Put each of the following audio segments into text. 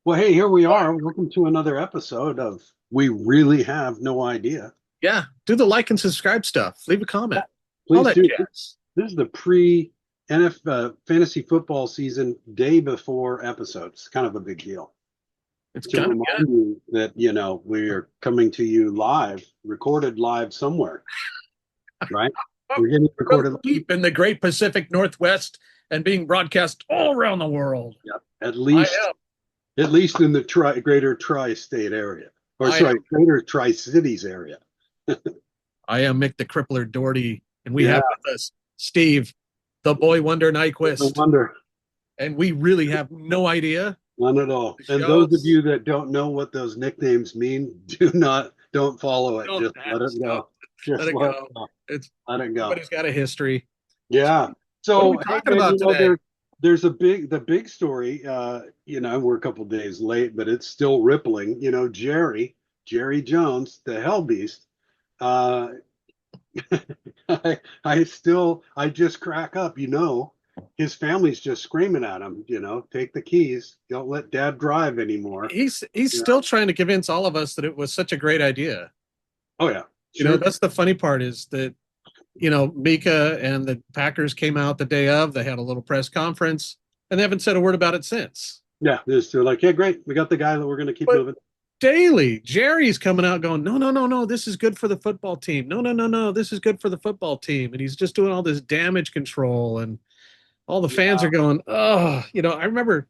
Well, hey, here we are. Welcome to another episode of We Really Have No Idea. Yeah, do the like and subscribe stuff. Leave a comment. All Please that do. jazz. This is the pre NFL fantasy football season day before episodes. Kind of a big deal It's to kind of remind you that, we're coming to you live, recorded live somewhere, right? yeah. We're getting Real recorded. deep in the great Pacific Northwest and being broadcast all around the world. Yeah, I am. at least in the greater tri-state area, or I am. sorry, greater tri-cities area. I am Mick the Crippler Doherty, and we Yeah, have with us Steve, the boy wonder no Nyquist, wonder. and we really have no idea. None at all. The And those of shows you that don't know what those nicknames mean, don't follow it. don't Just let it stop. go. Let Just it let it go. go. It's Let it go. everybody's got a history. So Yeah. what are we So hey talking man, about today? there's the big story. We're a couple days late, but it's still rippling. Jerry Jones, the Hell Beast. Uh, I just crack up. His family's just screaming at him. Take the keys. Don't let Dad drive anymore. He's Yeah. still trying to convince all of us that it was such a great idea. Oh yeah, sure. That's the funny part is that, Micah and the Packers came out the day of, they had a little press conference, and they haven't said a word about it since. Yeah, they're like, yeah, great. We got the guy that we're going to keep But moving. daily, Jerry's coming out going, no, no, no, no, this is good for the football team. No, no, no, no, this is good for the football team. And he's just doing all this damage control, and all the fans Yeah, are going, oh, I remember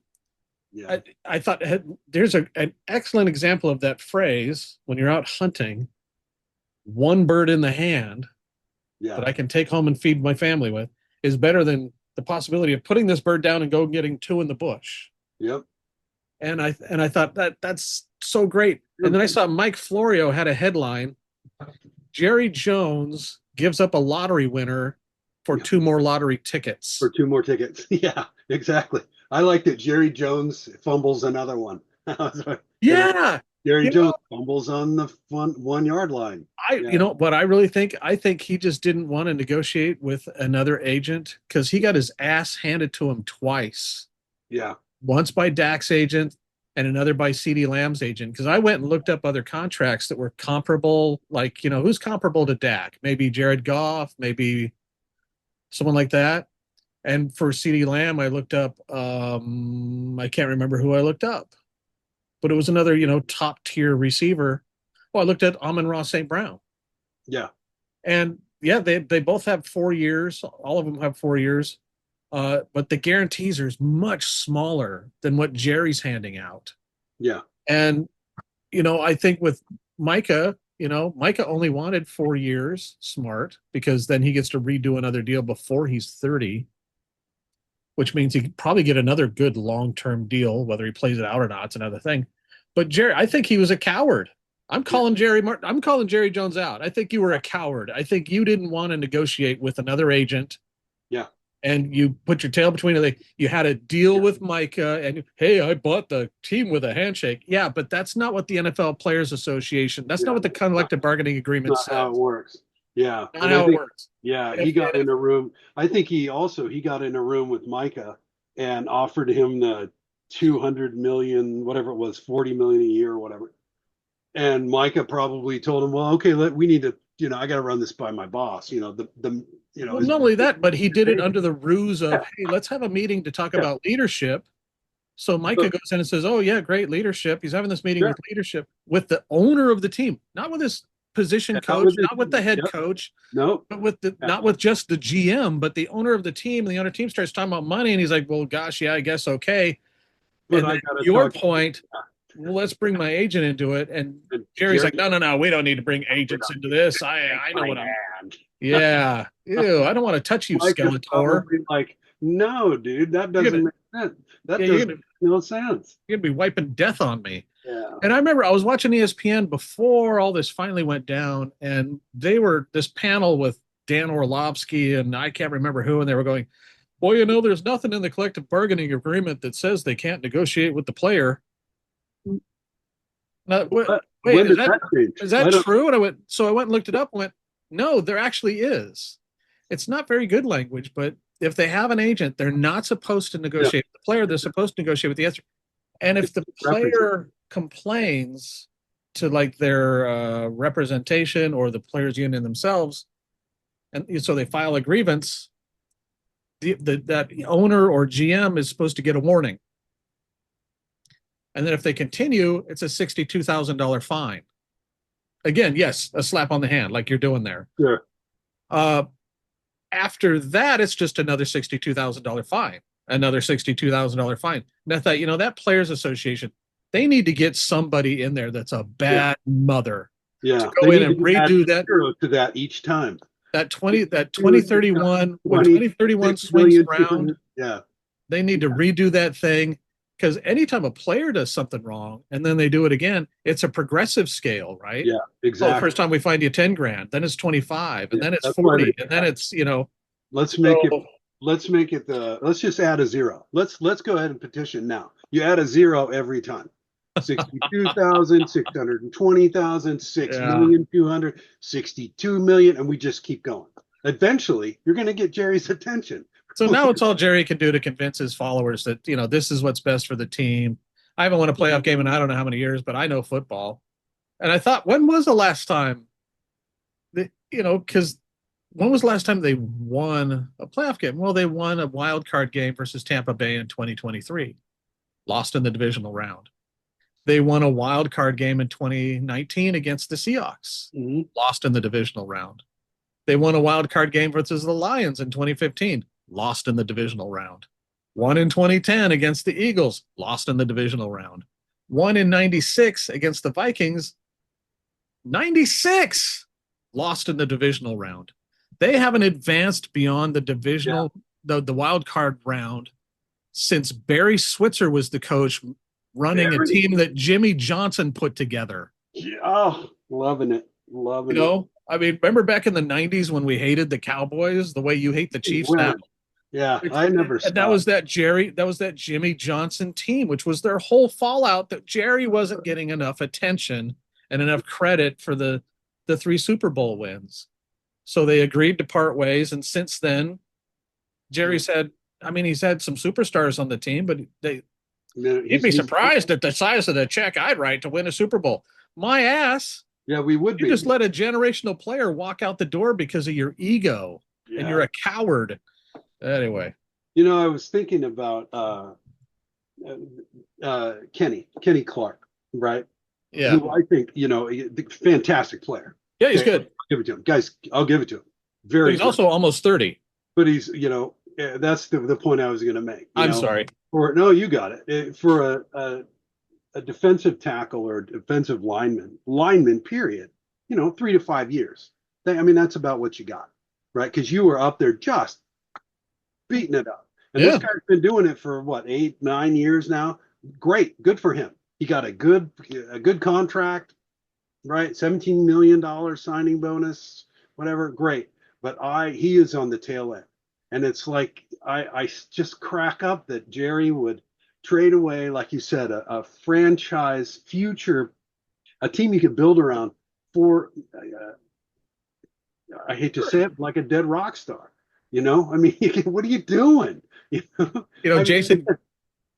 yeah, I thought there's an excellent example of that phrase when you're out hunting, one bird in the hand yeah. that I can take home and feed my family with is better than the possibility of putting this bird down and go getting two in the bush. Yep. And I thought that's so great. And then I saw Mike Florio had a headline: Jerry Jones gives up a lottery winner for Yeah. two more lottery tickets. For two more tickets. Yeah, exactly. I liked it. Jerry Jones fumbles another one. Yeah, Jerry you Jones know, fumbles on the 1 yard line. Yeah, what I really think, I think he just didn't want to negotiate with another agent because he got his ass handed to him twice. yeah, Once by Dak's agent and another by CD Lamb's agent. Because I went and looked up other contracts that were comparable, like, who's comparable to Dak? Maybe Jared Goff, maybe someone like that. And for CD Lamb, I looked up, I can't remember who I looked up, but it was another, top tier receiver. Well, I looked at Amon-Ra St. Brown. yeah, And yeah, they both have 4 years. All of them have 4 years. But the guarantees are much smaller than what Jerry's handing out. yeah, And, I think with Micah, Micah only wanted 4 years, smart, because then he gets to redo another deal before he's 30, which means he could probably get another good long term deal. Whether he plays it out or not, it's another thing. But Jerry, I think he was a coward. yeah, I'm calling Jerry Jones out. I think you were a coward. I think you didn't want to negotiate with another agent, yeah, and you put your tail between it. You had a deal yeah. with Micah, and hey, I bought the team with a handshake. Yeah, but that's not what the NFL Players Association. That's not Yeah. what the collective bargaining agreement Not how it says. works. Yeah, Not and I how it think works. yeah, And he if, got and if in a room. I think he got in a room with Micah and offered him the 200 million, whatever it was, 40 million a year or whatever. And Micah probably told him, "Well, okay, we need to, I got to run this by my boss. well, his not only that, but he did it under the ruse of, yeah, hey, let's have a meeting to talk yeah, about leadership. So Micah sure, goes in and says, oh, yeah, great leadership. He's having this meeting sure. with leadership with the owner of the team, not with his position And how coach, was it? not with the head Yep, coach, no, but with the yeah. not with just the GM, but the owner of the team. And the owner team starts talking about money, and he's like, well, gosh, yeah, I guess okay. But And I then got to your talk. point, well, let's bring my agent into it. And And Jerry's Jerry, like, no, no, no, we don't need to bring we agents don't into need this. to take I know my what I'm. hand. Yeah, ew, I don't want to touch you, Mike is Skeletor. probably like, no, dude, that You're doesn't gonna, make sense. That yeah, doesn't make no sense. you're gonna be wiping death on me. Yeah. And I remember I was watching ESPN before all this finally went down, and they were this panel with Dan Orlovsky and I can't remember who, and they were going, "Well, there's nothing in the collective bargaining agreement that says they can't negotiate with the player." Now, wait, When did that change? is that I don't. true? And I went and looked it up and went, "No, there actually is. It's not very good language, but if they have an agent, they're not supposed to Yeah, negotiate with the player. They're supposed to negotiate with the other." And if the Represent. player complains to like their representation or the players union themselves, and so they file a grievance, that owner or GM is supposed to get a warning. And then if they continue, it's a $62,000 fine. Again, yes, a slap on the hand, like you're doing there. Sure. After that, it's just another $62,000 fine, another $62,000 fine. And I thought, that players association, they need to get somebody in there that's a bad mother to go in and redo that to that each time. That 2031 when 2031 swings around. Yeah, they need to redo that thing, because anytime a player does something wrong and then they do it again, it's a progressive scale, right? Yeah, exactly. Oh, first time we find you 10 grand, then it's 25, and then it's 40, and then it's let's just add a zero. Let's go ahead and petition now. You add a zero every time. 62,000, 620,000, 6,200,000, 62 million, and we just keep going. Eventually, you're going to get Jerry's attention. So now it's all Jerry can do to convince his followers that, this is what's best for the team. I haven't won a playoff game in I don't know how many years, but I know football. And I thought, when was the last time because when was the last time they won a playoff game? Well, they won a wild card game versus Tampa Bay in 2023, lost in the divisional round. They won a wild card game in 2019 against the Seahawks, lost in the divisional round. They won a wild card game versus the Lions in 2015, lost in the divisional round. Won in 2010 against the Eagles, lost in the divisional round. Won in 96 against the Vikings, 96, lost in the divisional round. They haven't advanced beyond the divisional, the wild card round since Barry Switzer was the coach running a team that Jimmy Johnson put together. Oh, loving it. I mean, remember back in the 90s when we hated the Cowboys the way you hate the Chiefs now? Yeah, I never stopped. And that was that Jimmy Johnson team, which was their whole fallout, that Jerry wasn't getting enough attention and enough credit for the 3 Super Bowl wins. So they agreed to part ways, and since then, Jerry said, he's had some superstars on the team, but you'd be surprised at the size of the check I'd write to win a Super Bowl. My ass. Yeah, we would be. You just let a generational player walk out the door because of your ego, and you're a coward. Anyway. I was thinking about Kenny Clark, right? Yeah. Who I think, fantastic player. Yeah, he's good. I'll give it to him. Guys, I'll give it to him. But he's also almost 30. But he's, that's the point I was going to make. I'm sorry. No, you got it. For a defensive tackle or defensive lineman, period, 3 to 5 years. That's about what you got, right? Because you were up there just beating it up. And this guy's been doing it for 8, 9 years now. Great. Good for him. He got a good contract, right? $17 million signing bonus, whatever. Great. But he is on the tail end. And it's like, I just crack up that Jerry would trade away, like you said, a franchise future, a team you could build around for, I hate to say it, like a dead rock star. What are you doing? Jason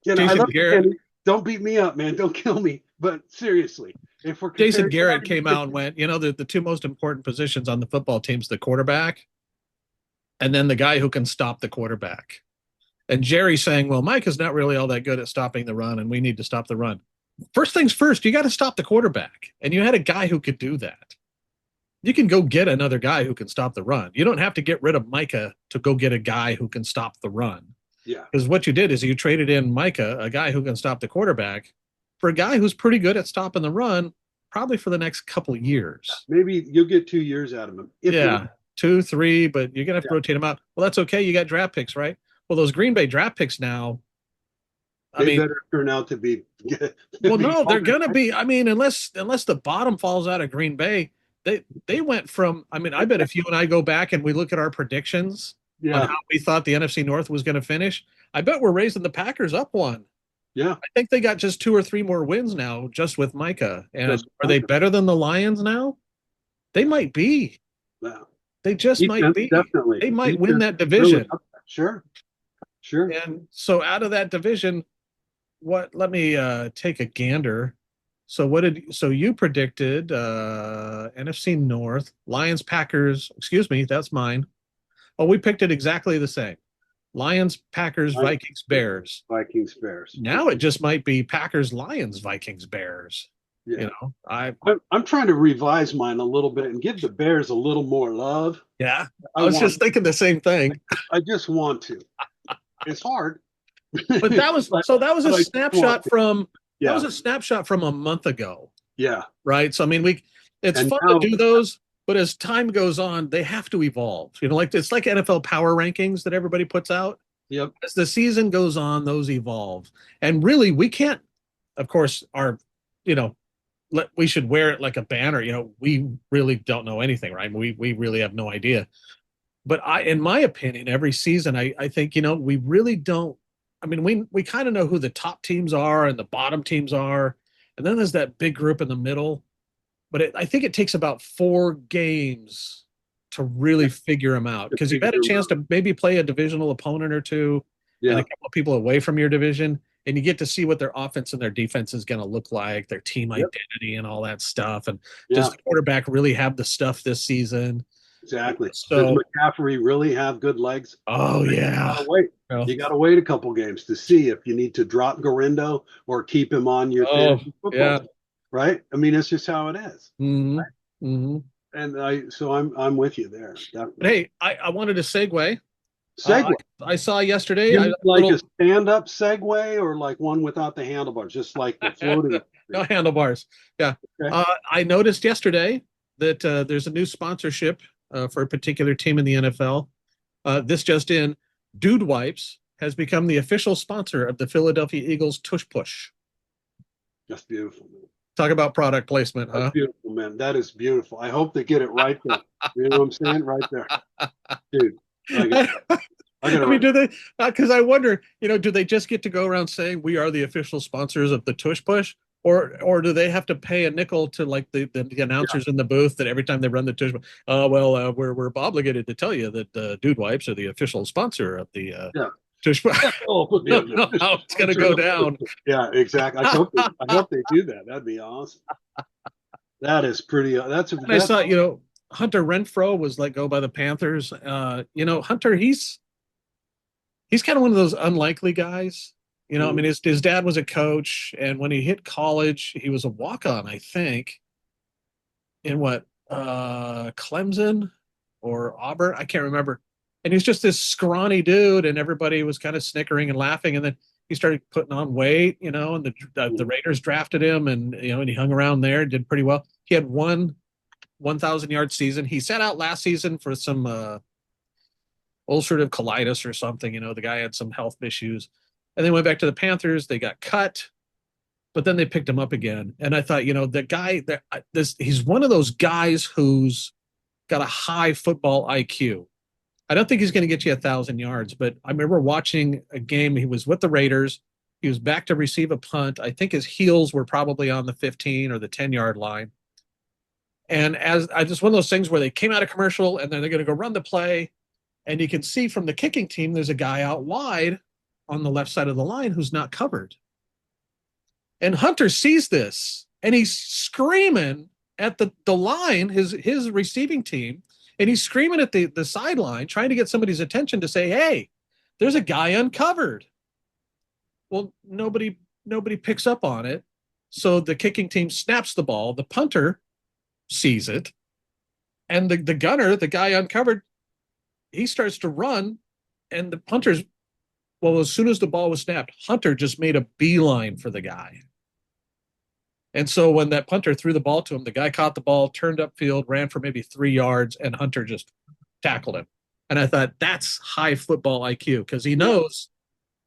Garrett. Don't beat me up, man. Don't kill me. But seriously, Jason Garrett came out and went, the 2 most important positions on the football team's the quarterback and then the guy who can stop the quarterback. And Jerry saying, well, Mike is not really all that good at stopping the run, and we need to stop the run. First things first, you got to stop the quarterback. And you had a guy who could do that. You can go get another guy who can stop the run. You don't have to get rid of Micah to go get a guy who can stop the run. Yeah. Because what you did is you traded in Micah, a guy who can stop the quarterback, for a guy who's pretty good at stopping the run, probably for the next couple of years. Maybe you'll get 2 years out of him. 2, 3, but you're going to have to rotate him out. Well, that's okay. You got draft picks, right? Well, those Green Bay draft picks now, they better turn out to be. Well, no, they're going to be. Unless the bottom falls out of Green Bay, they went from. I bet if you and I go back and we look at our predictions on how we thought the NFC North was going to finish, I bet we're raising the Packers up one. Yeah, I think they got just 2 or 3 more wins now, just with Micah. And are they better than the Lions now? They might be. Yeah. They just might be. Definitely. They might win that division. Sure. And so out of that division, what? Let me take a gander. So you predicted NFC North, Lions, Packers, excuse me, that's mine. Oh, we picked it exactly the same. Lions, Packers, Vikings, Bears. Vikings, Bears. Now it just might be Packers, Lions, Vikings, Bears. Yeah. I'm trying to revise mine a little bit and give the Bears a little more love. Yeah, I was just thinking the same thing. I just want to. It's hard. But that was that was a snapshot from that was a snapshot from a month ago. Yeah. Right. So I mean, it's fun to do those, but as time goes on, they have to evolve. Like it's like NFL power rankings that everybody puts out. Yep. As the season goes on, those evolve. And really, we can't, of course, we should wear it like a banner. We really don't know anything, right? We really have no idea. But in my opinion, every season, I think, we really don't. I mean, we kind of know who the top teams are and the bottom teams are. And then there's that big group in the middle. But I think it takes about 4 games to really figure them out, because you've had a chance to maybe play a divisional opponent or two and a couple of people away from your division, and you get to see what their offense and their defense is going to look like, their team identity and all that stuff. And does the quarterback really have the stuff this season? Exactly. So, does McCaffrey really have good legs? Oh, yeah. You got to wait a couple games to see if you need to drop Gorindo or keep him on your football team, right? I mean, it's just how it is. Mm-hmm. Right? Mm-hmm. And I'm with you there. Definitely. Hey, I wanted to segue. I saw yesterday. A stand-up segue or like one without the handlebars, just like the floating. No handlebars. Yeah. Okay. I noticed yesterday that there's a new sponsorship for a particular team in the NFL. This just in, Dude Wipes has become the official sponsor of the Philadelphia Eagles Tush Push. That's beautiful, man. Talk about product placement, huh? That's beautiful, man. That is beautiful. I hope they get it right there. You know what I'm saying? Right there. Dude. I mean, do they? Because I wonder, do they just get to go around saying we are the official sponsors of the Tush Push? Or do they have to pay a nickel to like the announcers in the booth that every time they run the Tush? We're obligated to tell you that Dude Wipes are the official sponsor of the Tush Push. How it's going to go down? Yeah, exactly. I hope they do that. That'd be awesome. That is pretty. I saw Hunter Renfrow was let go by the Panthers. Hunter, he's kind of one of those unlikely guys. I mean, his dad was a coach, and when he hit college, he was a walk-on, I think, in Clemson or Auburn, I can't remember. And he's just this scrawny dude, and everybody was kind of snickering and laughing. And then he started putting on weight, and the Raiders drafted him, and and he hung around there, did pretty well. He had 1,000-yard season. He sat out last season for some ulcerative colitis or something. The guy had some health issues. And then went back to the Panthers. They got cut, but then they picked him up again. And I thought, the guy he's one of those guys who's got a high football IQ. I don't think he's going to get you 1,000 yards, but I remember watching a game. He was with the Raiders. He was back to receive a punt. I think his heels were probably on the 15 or the 10-yard line. And just one of those things where they came out of commercial and then they're going to go run the play. And you can see from the kicking team, there's a guy out wide on the left side of the line who's not covered. And Hunter sees this and he's screaming at the line, his receiving team, and he's screaming at the sideline, trying to get somebody's attention to say, hey, there's a guy uncovered. Well, nobody picks up on it. So the kicking team snaps the ball. The punter sees it. And the gunner, the guy uncovered, he starts to run, and the punter's, as soon as the ball was snapped, Hunter just made a beeline for the guy. And so when that punter threw the ball to him, the guy caught the ball, turned upfield, ran for maybe 3 yards, and Hunter just tackled him. And I thought, that's high football IQ, because he knows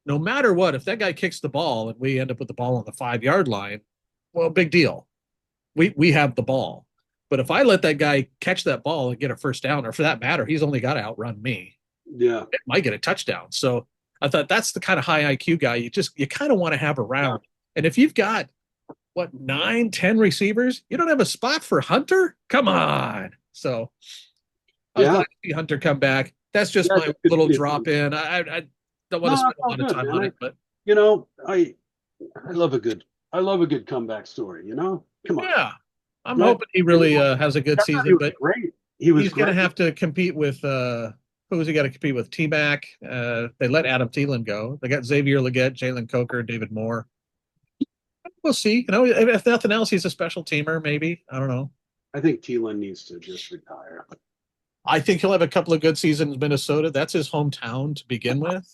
no matter what, if that guy kicks the ball and we end up with the ball on the 5-yard line, well, big deal. We have the ball. But if I let that guy catch that ball and get a first down, or for that matter, he's only got to outrun me. Yeah. It might get a touchdown. So I thought that's the kind of high IQ guy you kind of want to have around. And if you've got 9, 10 receivers, you don't have a spot for Hunter? Come on. So I was glad to see Hunter come back. That's just my little drop in. I don't want to spend a lot of time on it, but I love a good comeback story. Come on, Yeah, I'm right? hoping he You really know, has a good I thought he season, was but great. He was he's going to great. have to compete with who's he got to compete with? T-Mac. They let Adam Thielen go. They got Xavier Legette, Jalen Coker, David Moore. We'll see. If nothing else, he's a special teamer. Maybe I don't know. I think Thielen needs to just retire. I think he'll have a couple of good seasons in Minnesota. That's his hometown to begin with.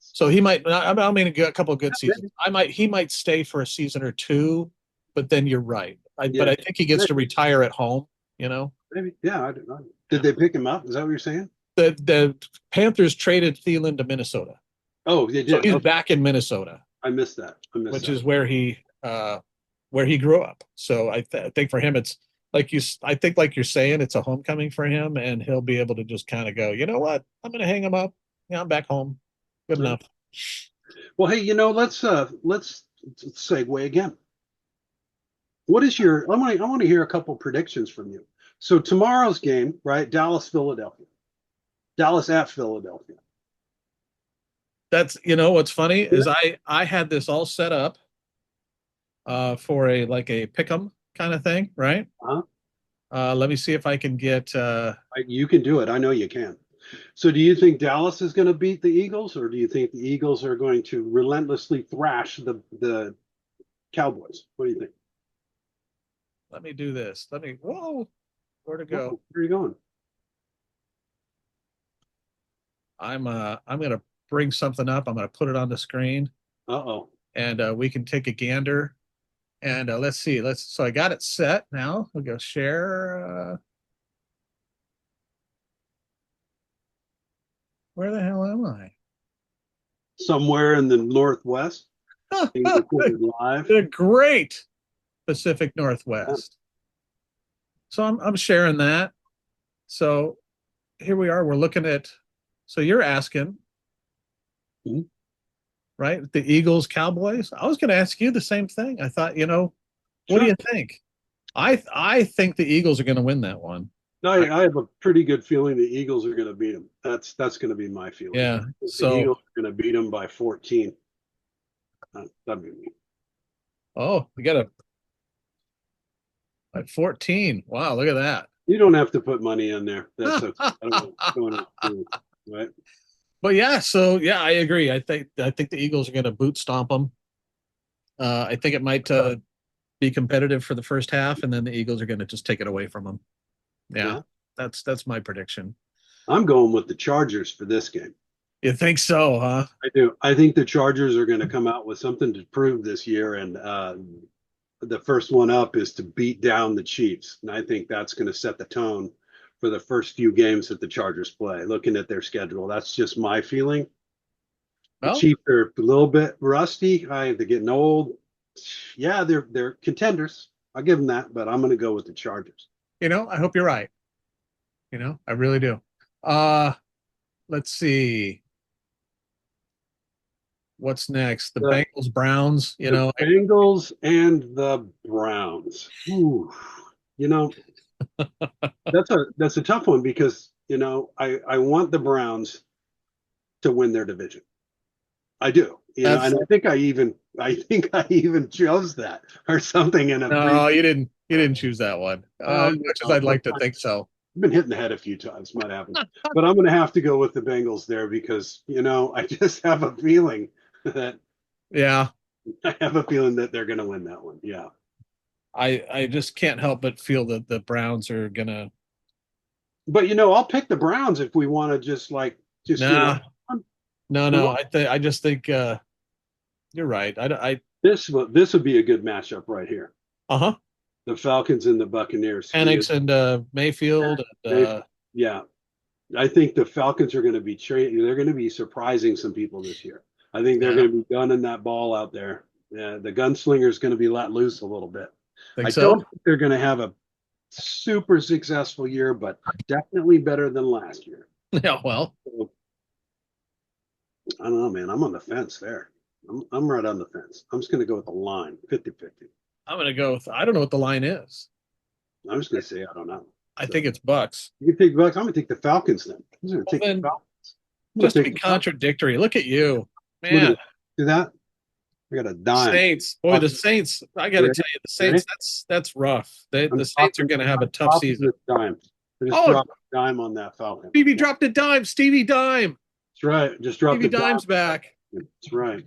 So he might. I mean, a couple of good seasons. He might stay for a season or two, but then you're right. But Yeah, I think he gets to retire at home. You know, maybe. Yeah, I don't know. Did yeah. they pick him up? Is that what you're saying? The Panthers traded Thielen to Minnesota, Oh, they so did. he's Okay, back in Minnesota, I missed that. I missed which that. is where he grew up. So I think for him, it's like you. I think like you're saying, it's a homecoming for him, and he'll be able to just kind of go. You know what? I'm going to hang him up. Yeah, I'm back home. Good Yeah. enough. Well, hey, let's segue again. What is your? I want to hear a couple predictions from you. So tomorrow's game, right? Dallas, Philadelphia. Dallas at Philadelphia. That's what's funny is I had this all set up for a like a pick'em kind of thing, right? Uh-huh. Let me see if I can get You can do it. I know you can. So do you think Dallas is going to beat the Eagles, or do you think the Eagles are going to relentlessly thrash the Cowboys? What do you think? let me do this. Whoa, where to go? Oh, where are you going? I'm gonna bring something up. I'm gonna put it on the screen Uh-oh. and we can take a gander. And let's see. So I got it set now. We'll go share. Where the hell am I? Somewhere in the Northwest, being recorded live. The great Pacific Yeah. Northwest. So I'm sharing that. So here we are. We're looking at. So you're asking, Mhm. right? The Eagles, Cowboys. I was going to ask you the same thing. I thought, what do Sure. you think? I think the Eagles are going to win that one. I have a pretty good feeling the Eagles are going to beat them. That's going to be my feeling. Yeah. The So, Eagles are going to beat them by 14. That'd be me. oh, we got a at 14. Wow, look at You don't have to put money in there. That's okay. that. I don't want to, right? But yeah, so yeah, I agree. I think the Eagles are going to boot stomp them. I think it might be competitive for the first half, and then the Eagles are going to just take it away from them. Yeah, Yeah. that's my prediction. I'm going with the Chargers for this game. You think so, huh? I do. I think the Chargers are going to come out with something to prove this year, and the first one up is to beat down the Chiefs, and I think that's going to set the tone for the first few games that the Chargers play. Looking at their schedule, that's just my feeling. The Well, Chiefs are a little bit rusty. They're getting old. Yeah, they're contenders. I'll give them that, but I'm going to go with the Chargers. I hope you're right. I really do. Uh, let's see. What's next? The The, Bengals, Browns, the Bengals and the Browns. Ooh, you know, that's a tough one because I want the Browns to win their division. I do. that's And I think I even chose that or something in a no, you didn't choose that one. As much as I'd like to I've think so. been hitting the head a few times, might happen. But I'm going to have to go with the Bengals there because I just have a feeling that Yeah, they're going to win that one. Yeah. I just can't help but feel that the Browns are gonna. But I'll pick the Browns if we want to just Nah, no. well, I just think you're right. this would be a good matchup right here. Uh-huh. The Falcons and the Buccaneers. Penix and Mayfield. And, Yeah, I think the Falcons are going to be they're going to be surprising some people this year. I think they're yeah, going to be gunning that ball out there. The gunslinger is going to be let loose a little bit. think I so. don't think they're going to have a super successful year, but definitely better than last year. Yeah, well, So, I don't know, man. I'm on the fence there. I'm right on the fence. I'm just going to go with the line 50-50. I'm gonna go with. I don't know what the line is. I'm just going to say I don't know. I So think it's Bucks. you can take Bucks. I'm going to take the Falcons then. I'm going to Well, take the then, Falcons. I'm going just to to take be the Falcons. contradictory, look at you, Look at man. it. See that? I got a dime. Saints. Boy, the Saints. I got to tell you, the Saints. That's rough. The Saints are going to have a tough season. Dime. I just Oh, dropped a dime on that Falcon. Stevie dropped a dime. Stevie Dime. That's right. Just dropped Stevie a dime. Dime's back. That's right.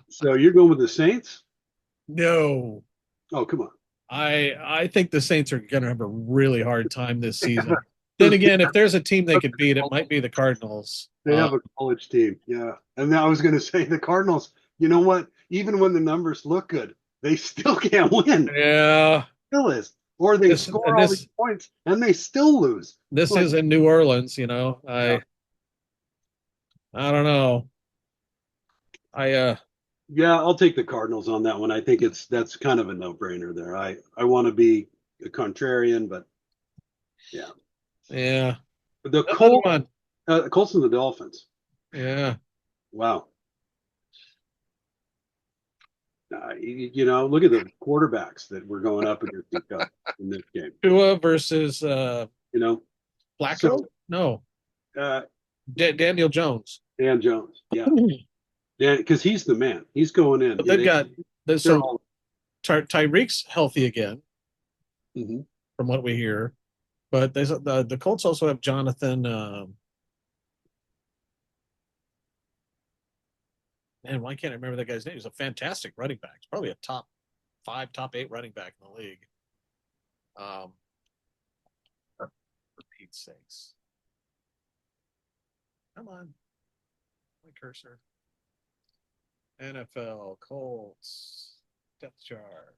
So you're going with the Saints? No. Oh, come on. I think the Saints are going to have a really hard time this season. Then again, if there's a team they could beat, it might be the Cardinals. They have a college team, yeah. And I was going to say the Cardinals. You know what? Even when the numbers look good, they still can't win. Yeah, Still is, or they score all these points and they still lose. This is in New Orleans, you know. I don't know. Yeah, I'll take the Cardinals on that one. I think that's kind of a no-brainer there. I want to be a contrarian, but yeah. Yeah. The Colts and the Dolphins. Yeah. Wow. You know, look at the quarterbacks that were going up against each other in this game. Tua versus you know, Flacco? So, no. Daniel Jones. Dan Jones. Yeah. Yeah, because he's the man. He's going in. But they've got Tyreek's healthy again, from what we hear. But the Colts also have Jonathan. Man, why can't I remember that guy's name? He's a fantastic running back. He's probably a top 5, top 8 running back in the league. For Pete's sakes. Come on. My cursor. NFL, Colts, depth chart.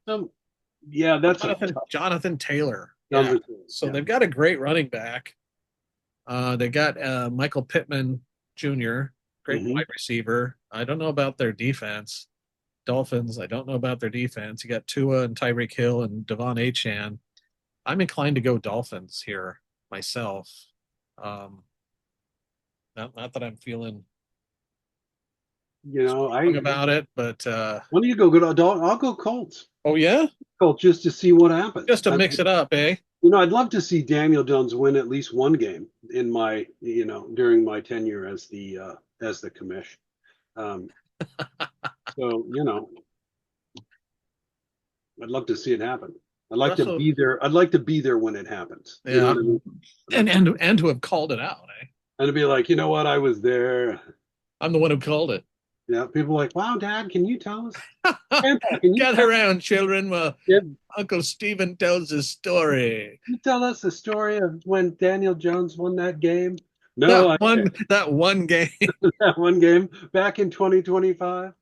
Yeah, that's Jonathan Taylor. Yeah. So they've got a great running back. They got Michael Pittman Jr., great wide receiver. I don't know about their defense. Dolphins, I don't know about their defense. You got Tua and Tyreek Hill and Devon Achane. I'm inclined to go Dolphins here myself. Not that I'm feeling about it, but when do you go good? I'll go Colts. Oh yeah, Colts just to see what happens. Just to mix it up, eh? You know, I'd love to see Daniel Jones win at least one game in my, during my tenure as the commish. So I'd love to see it happen. I'd like to be there. I'd like to be there when it happens. Yeah, you know what I mean? and to have called it out, eh? And to be like, you know what, I was there. I'm the one who called it. Yeah, people are like, wow, Dad, can you tell us? Gather around, children, while Uncle Stephen tells his story. Can you tell us the story of when Daniel Jones won that game? No, that one game. That one game back in 2025.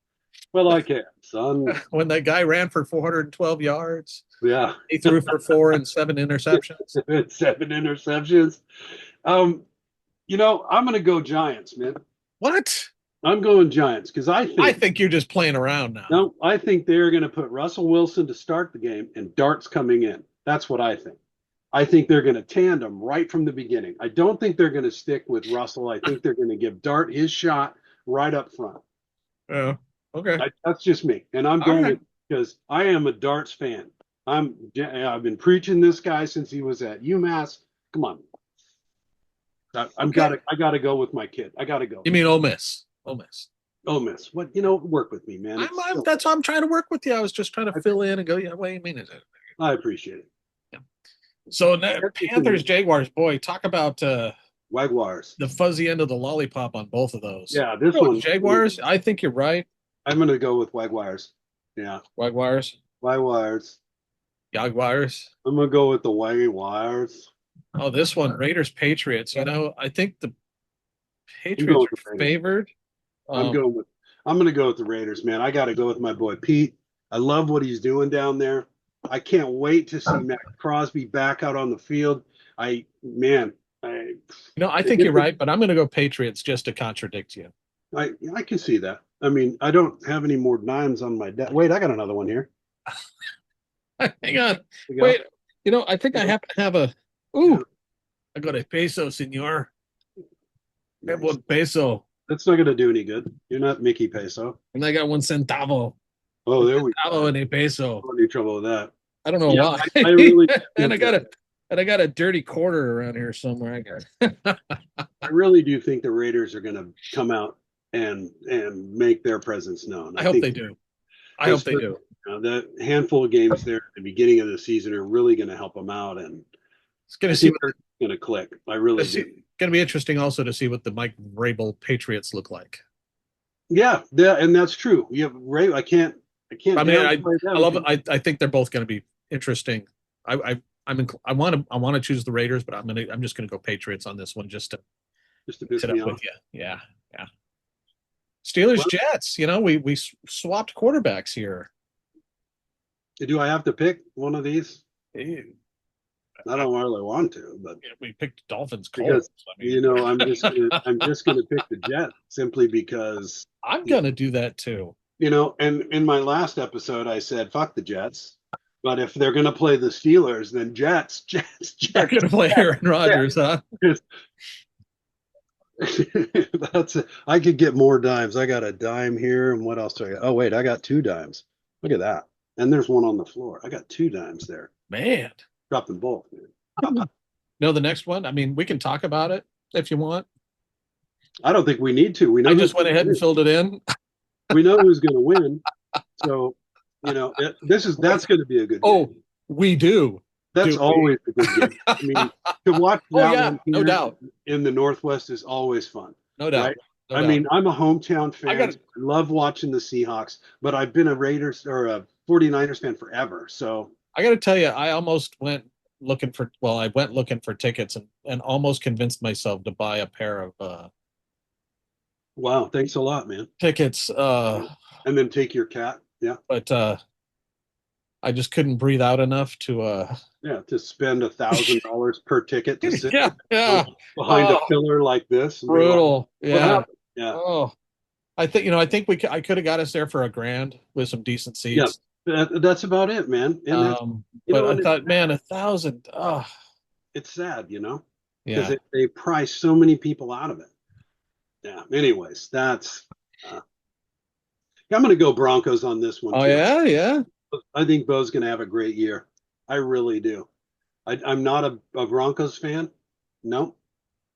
Well, I can't, son. When that guy ran for 412 yards. Yeah. He threw for 4 and 7 interceptions. 7 interceptions. I'm going to go Giants, man. What? I'm going Giants because I think you're just playing around now. No, I think they're going to put Russell Wilson to start the game and Dart's coming in. That's what I think. I think they're going to tandem right from the beginning. I don't think they're going to stick with Russell. I think they're going to give Dart his shot right up front. Oh, okay. That's just me, and I'm going because I am a Darts fan. I've been preaching this guy since he was at UMass. Come on. I got to go with my kid. I got to go. You mean Ole Miss? Ole Miss. What, work with me, man. That's why I'm trying to work with you. I was just trying to fill in and go, what do you mean? I appreciate it. Yeah. So Panthers, Jaguars, boy, talk about Jaguars. The fuzzy end of the lollipop on both of those. Yeah, this one. Jaguars, I think you're right. I'm going to go with Jaguars. Yeah. Jaguars. Jaguars. Jaguars. I'm going to go with the Jaguars. Oh, this one, Raiders, Patriots. I think the Patriots are favored. I'm going to go with the Raiders, man. I got to go with my boy Pete. I love what he's doing down there. I can't wait to see Matt Crosby back out on the field. I think you're right, but I'm going to go Patriots just to contradict you. I can see that. I mean, I don't have any more dimes on my desk. Wait, I got another one here. Hang on. Wait, I think I happen to have a. Ooh, I got a peso, senor. I have 1 peso. That's not going to do any good. You're not Mickey Peso. And I got 1 centavo. Oh, there we go. Centavo and a peso. I don't need trouble with that. I don't know why. I really and I got a dirty quarter around here somewhere. I really do think the Raiders are going to come out and make their presence known. I hope they do. I hope they do. The handful of games there at the beginning of the season are really going to help them out, and It's going I to see think they're going to click. I really do. Going to be interesting also to see what the Mike Vrabel Patriots look like. Yeah, and that's true. You have Ray. I can't. I mean, I love it. I think they're both going to be interesting. I want to choose the Raiders, but I'm just gonna go Patriots on this one just to piss sit me up off. with you. Yeah. Steelers Jets. You know, we swapped quarterbacks here. Do I have to pick one of these? Ew. I don't really want to, but we picked Dolphins. Because I'm just gonna pick the Jets simply because I'm gonna do that too. And in my last episode, I said fuck the Jets. But if they're going to play the Steelers, then Jets. They're going to play Aaron Rodgers, huh? That's it. I could get more dimes. I got a dime here, and what else do I got? Oh wait, I got 2 dimes. Look at that. And there's one on the floor. I got 2 dimes there. Man, drop them both. Man. No, the next one. I mean, we can talk about it if you want. I don't think we need to. We know. I just went ahead and filled it in. We know who's going to win. So. That's going to be a good game. Oh, we do. That's always a good game. I mean, to watch that one no doubt in the Northwest is always fun. No doubt. Right? No I doubt. mean, I'm a hometown fan. I love watching the Seahawks, but I've been a Raiders or a 49ers fan forever. So I got to tell you, I almost went looking for tickets and almost convinced myself to buy a pair of wow, thanks a lot, man. Tickets. And then take your cat. Yeah. But I just couldn't breathe out enough to spend $1,000 per ticket to sit behind a pillar like this. Brutal. Yeah. Oh, I think I could have got us there for $1,000 with some decent seats. Yeah, that's about it, man. And but I thought, man, $1,000. Oh, it's sad, Yeah. Because they price so many people out of it. Yeah. Anyways, that's. I'm going to go Broncos on this one. Oh, too. Yeah. I think Bo's going to have a great year. I really do. I'm not a Broncos fan. No,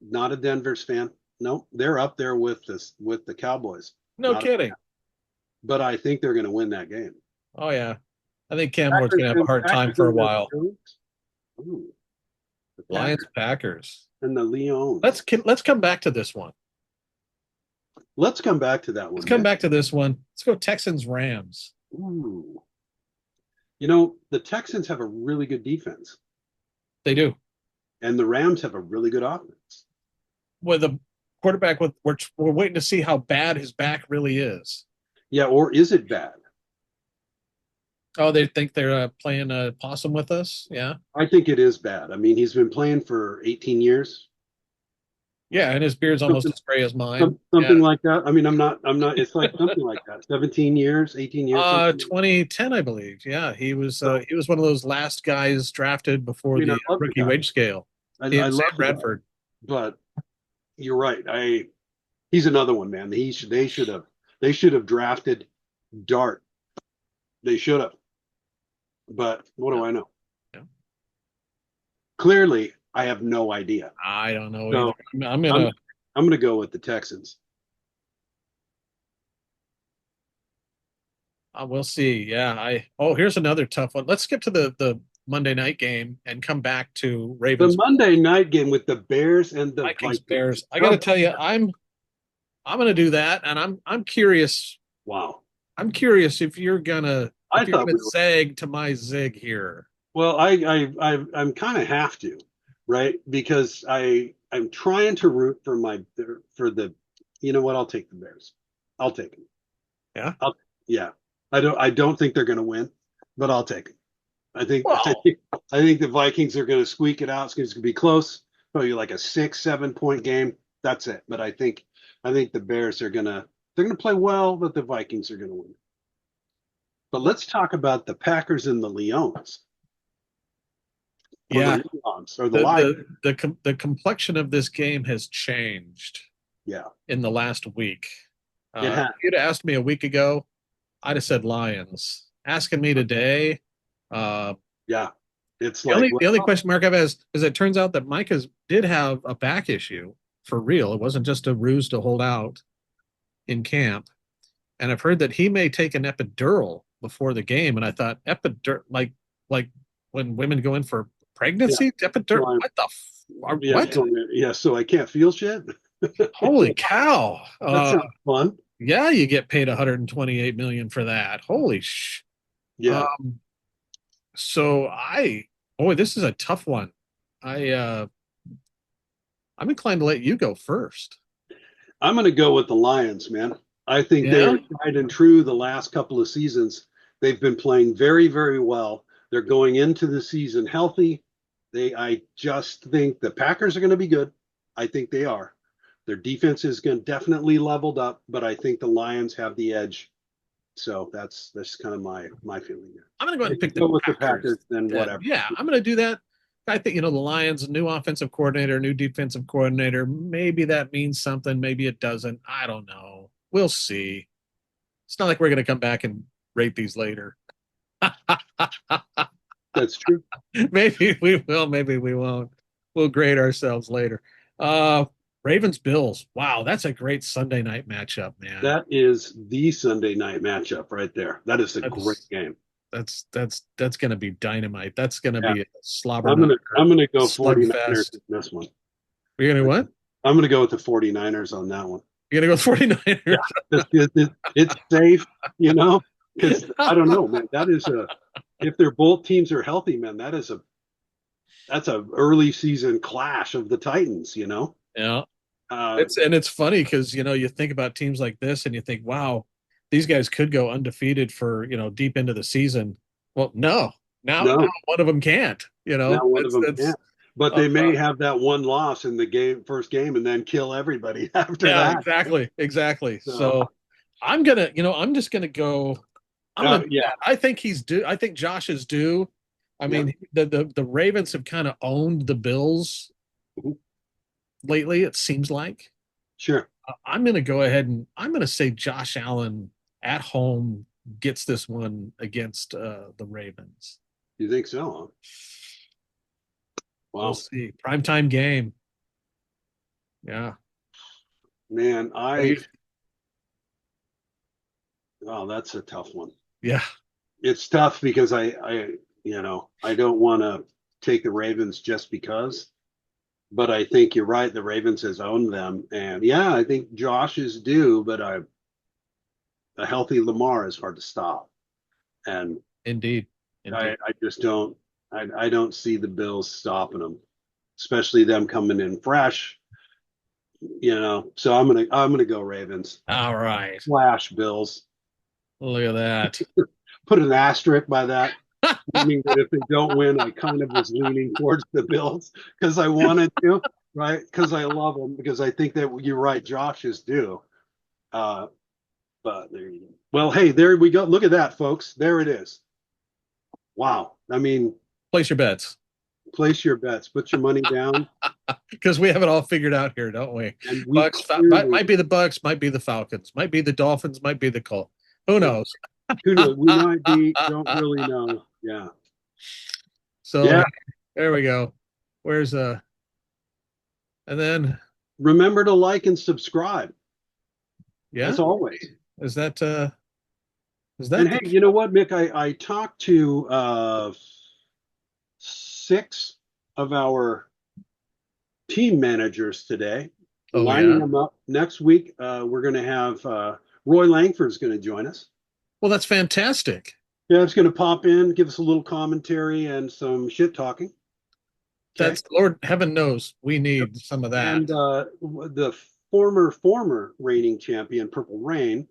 not a Denver's fan. No, they're up there with the Cowboys. No kidding. But I think they're going to win that game. Oh, yeah. I think Cam Ward's going to have a hard time for a while. Ooh, Lions, Packers. And the Leons. Let's come back to this one. Let's come back to that one. Let's come back to this one. Let's go Texans, Rams. Ooh. The Texans have a really good defense. They do. And the Rams have a really good offense. With a quarterback we're waiting to see how bad his back really is. Yeah, or is it bad? Oh, they think they're playing possum with us? Yeah. I think it is bad. I mean, he's been playing for 18 years. Yeah, and his beard's almost as gray as mine. Something like that. I mean, I'm not, it's like something like that. 17 years, 18 years. 2010, I believe. Yeah, he was one of those last guys drafted before the rookie wage scale. I love Bradford. But you're right. He's another one, man. They should have drafted Dart. They should have. But what do I know? Yeah. Clearly, I have no idea. I don't know. So I'm gonna go with the Texans. We'll see. Yeah. Here's another tough one. Let's skip to the Monday night game and come back to Ravens. The Monday night game with the Bears and the Vikings. Bears. I got to tell you, I'm going to do that, and I'm curious. Wow. I'm curious if you're gonna zag to my zig here. Well, I'm kind of have to. Right, because I'm trying to root for the. You know what? I'll take the Bears. I'll take them. Yeah. I don't think they're going to win, but I'll take it. I think the Vikings are going to squeak it out. It's going to be close, probably like a 6-7 point game. That's it. But I think the Bears are going to play well, but the Vikings are going to win. But let's talk about the Packers and the Lions. Yeah, the complexion of this game has changed. Yeah, in the last week. If you'd asked me a week ago, I'd have said Lions. Asking me today, it's the only question mark I've is it turns out that Micah did have a back issue for real. It wasn't just a ruse to hold out. in camp, and I've heard that he may take an epidural before the game. And I thought epidural, like when women go in for Yeah. pregnancy, So epidural. I'm, yeah. What? So I can't feel shit. Holy cow! That sounds fun. Yeah, you get paid 128 million for that. Holy sh. Yeah. Um, so boy, this is a tough one. I I'm inclined to let you go first. I'm going to go with the Lions, man. I think Yeah. they're tried and true the last couple of seasons. They've been playing very, very well. They're going into the season healthy. I just think the Packers are going to be good. I think they are. Their defense is going to definitely leveled up, but I think the Lions have the edge. So that's kind of my feeling there. I'm going to go ahead and If you pick the go with the Packers. Packers, then whatever. Yeah, I'm going to do that. I think, the Lions, new offensive coordinator, new defensive coordinator. Maybe that means something. Maybe it doesn't. I don't know. We'll see. It's not like we're going to come back and rate these later. That's true. Maybe we will. Maybe we won't. We'll grade ourselves later. Uh, Ravens Bills. Wow, that's a great Sunday night matchup, man. That is the Sunday night matchup right there. That is a great That's game. that's going to be dynamite. That's going to Yeah. be a slobber I'm knocker, gonna go 49ers slugfest. in this one. You're going to what? I'm gonna go with the 49ers on that one. You're going to go 49ers? Yeah, it's safe, because I don't know, man. That is if they're both teams are healthy, man, that's a early season clash of the Titans. Yeah. Uh, It's funny because you think about teams like this and you think, wow, these guys could go undefeated for deep into the season. Well, no, now no, one of them can't. now one of them It's can't. But uh, they may have that one loss in the first game, and then kill everybody after yeah, that. exactly. So, So I'm just gonna go. I'm gonna do yeah, that. I think he's due. I think Josh is due. I yeah. mean, the Ravens have kind of owned the Bills Mhm. lately. It seems like. Sure. I'm going to go ahead and I'm going to say Josh Allen at home gets this one against the Ravens. You think so? Huh? We'll Wow, see. Primetime game. Yeah. man, Oh, oh, that's a tough one. yeah. It's tough because I don't want to take the Ravens just because, but I think you're right. The Ravens has owned them, and yeah, I think Josh is due, but a healthy Lamar is hard to stop, and Indeed. I just don't. I don't see the Bills stopping them, especially them coming in fresh. So I'm gonna go Ravens. All right. Slash Bills. Look at that. Put an asterisk by that, meaning that if they don't win, I kind of was leaning towards the Bills because I wanted to, right? Because I love them, because I think that you're right, Josh is due. Uh, but there you go. Well, hey, there we go. Look at that, folks. There it is. Wow. I mean, Place your bets place your bets, put your money down, because we have it all figured out here, don't we? and we Bucks clearly, might be the Bucks, might be the Falcons, might be the Dolphins, might be the Colts. Who yeah, knows? who knows? We might be, don't really know. Yeah. So Yeah. there we go. Where's and then Remember to like and subscribe, yeah, as always. is that And hey, you know what, Mick? I talked to 6 of our team managers today, Oh lining yeah. them up. Next week, we're going to have Roy Langford's going to join us. Well, that's fantastic. Yeah, it's going to pop in, give us a little commentary and some shit talking. Okay. That's Lord heaven knows we need some of that. And the former reigning champion, Purple Rain,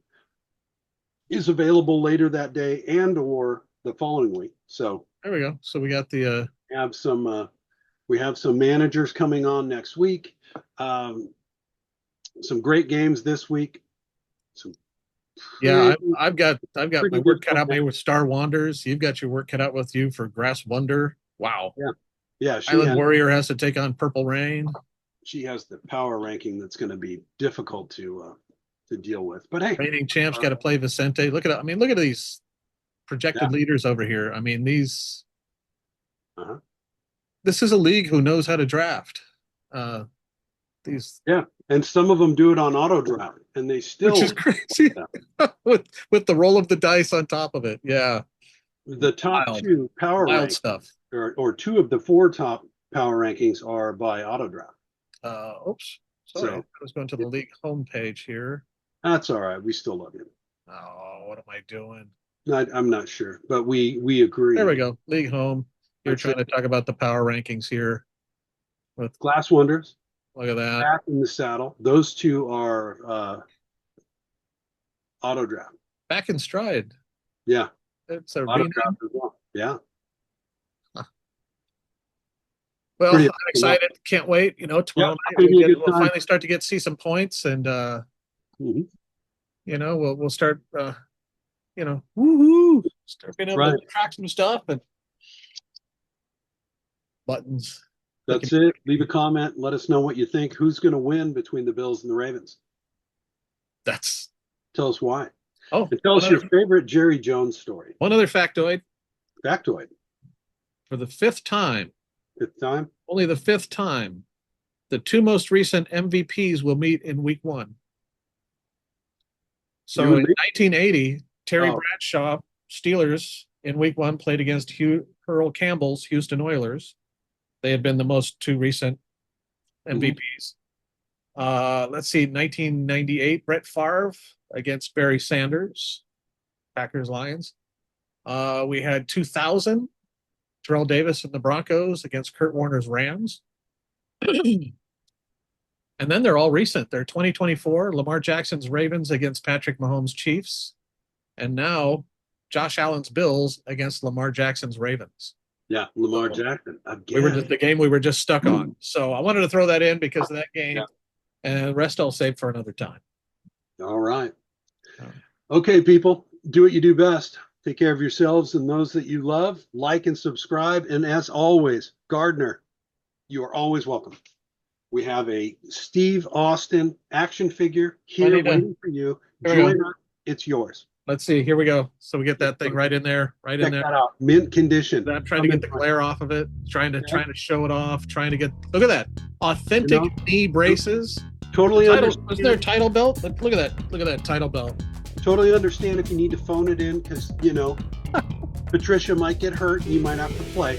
is available later that day and or the following week. So There we go. So we got the have some we have some managers coming on next week. Some great games this week. Some yeah, pretty, I've got pretty my good work cut out football. me with Star Wanders. You've got your work cut out with you for Grass Wonder. Wow. Yeah, yeah. Island Warrior has to take on Purple Rain. She has the power ranking that's going to be difficult to deal with. But hey, Reigning champs got to play Vicente. Look at look at these projected yeah. leaders over here. I mean, Uh-huh. this is a league who knows how to draft. these, Yeah, and some of them do it on auto draft, and they still which is crazy with the roll of the dice on top of it. Yeah, the top wild, two power wild rankings, stuff. or two of the four top power rankings are by auto draft. Oops, sorry, So I was going to the league homepage here. that's all right. We still love you. Oh, what am I doing? I'm not sure, but we agree. There we go. League home. You're That's trying it. to talk about the power rankings here. With Glass Wonders, look at that. Back in the Saddle. Those two are auto draft. Back in stride. Yeah, It's a auto rename. draft as well. Yeah, Well, pretty I'm excited. Can't wait. Tomorrow night Maybe a good we'll time. finally start to see some points, and Mhm. we'll start. Woohoo! Start being able Right. to track some stuff and buttons. That's it. Leave a comment. Let us know what you think. Who's going to win between the Bills and the Ravens? That's Tell us why. oh. And tell us your favorite Jerry Jones story. One other factoid. Factoid. For the fifth time, Fifth time. only the fifth time, the two most recent MVPs will meet in Week 1. So in 1980, Terry Bradshaw, Steelers, in Week 1 played against Earl Campbell's Houston Oilers. They had been the most two recent MVPs. Let's see, 1998, Brett Favre against Barry Sanders, Packers Lions. We had 2000, Terrell Davis and the Broncos against Kurt Warner's Rams. And then they're all recent. They're 2024, Lamar Jackson's Ravens against Patrick Mahomes' Chiefs. And now Josh Allen's Bills against Lamar Jackson's Ravens. Yeah, Lamar Jackson. Again. The game we were just stuck on. So I wanted to throw that in because of that game. Yeah. And the rest I'll save for another time. All right. Okay, people, do what you do best. Take care of yourselves and those that you love. Like and subscribe. And as always, Gardner, you are always welcome. We have a Steve Austin action figure here waiting for you. Join us. It's yours. Let's see. Here we go. So we get that thing right in there. Check that out. Mint condition. I'm trying to get the glare off of it. Trying to show it off. Trying to get. Look at that. Authentic knee braces. Totally understand. Was there a title belt? Look at that. Look at that title belt. Totally understand if you need to phone it in because Patricia might get hurt and you might have to play.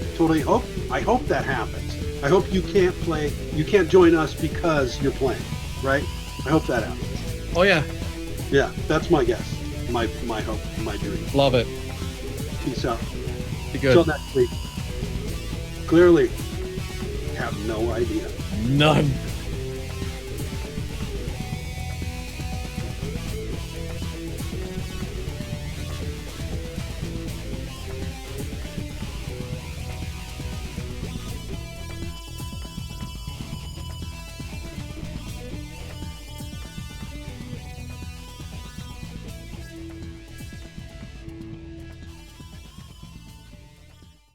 I hope that happens. I hope you can't play. You can't join us because you're playing, right? I hope that happens. Oh yeah. Yeah, that's my guess. My hope, my dream. Love it. Peace out. Be good. Till next week. Clearly, have no idea. None.